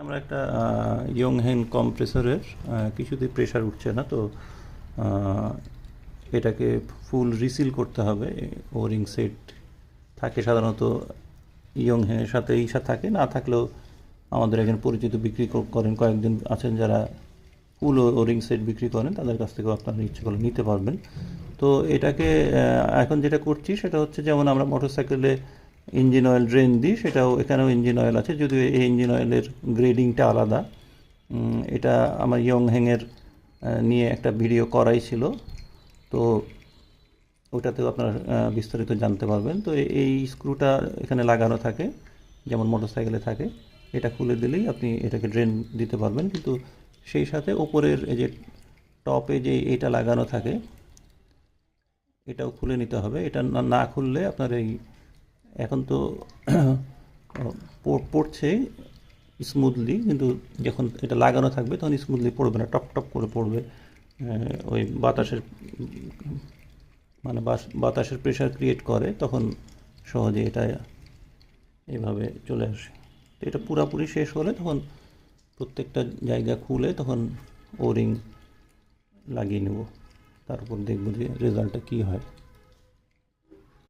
আমরা একটা ইয়ংহেন কম্প্রেসরের কিছুতেই প্রেশার উঠছে না, তো আহ, এটাকে ফুল রিসিল করতে হবে। ওরিং সেট থাকে সাধারণত ইয়ংহেনের সাথে থাকে, না থাকলেও আমাদের একজন পরিচিত বিক্রি করেন, কয়েকজন আছেন যারা ফুল ওরিং সেট বিক্রি করেন, তাদের কাছ থেকেও আপনারা ইচ্ছে করলে নিতে পারবেন। তো এটাকে এখন যেটা করছি সেটা হচ্ছে, যেমন আমরা মোটরসাইকেলে ইঞ্জিন অয়েল ড্রেন দিই, সেটাও এখানেও ইঞ্জিন অয়েল আছে, যদিও এই ইঞ্জিন অয়েলের গ্রেডিংটা আলাদা। এটা আমার ইয়ংহেংয়ের নিয়ে একটা ভিডিও করাই ছিল, তো ওটাতেও আপনারা বিস্তারিত জানতে পারবেন। তো এই স্ক্রুটা এখানে লাগানো থাকে, যেমন মোটরসাইকেলে থাকে। এটা খুলে দিলেই আপনি এটাকে ড্রেন দিতে পারবেন, কিন্তু সেই সাথে ওপরের এই যে টপে যে এটা লাগানো থাকে, এটাও খুলে নিতে হবে। এটা না খুললে আপনার এই এখন তো পড়ছে স্মুথলি, কিন্তু যখন এটা লাগানো থাকবে তখন স্মুথলি পড়বে না, টপ টপ করে পড়বে। ওই বাতাসের মানে বাতাসের প্রেশার ক্রিয়েট করে, তখন সহজে এটা এভাবে চলে আসে। তো এটা পুরাপুরি শেষ হলে তখন প্রত্যেকটা জায়গা খুলে তখন ওরিং লাগিয়ে নেব, তারপর দেখব যে রেজাল্টটা কী হয়।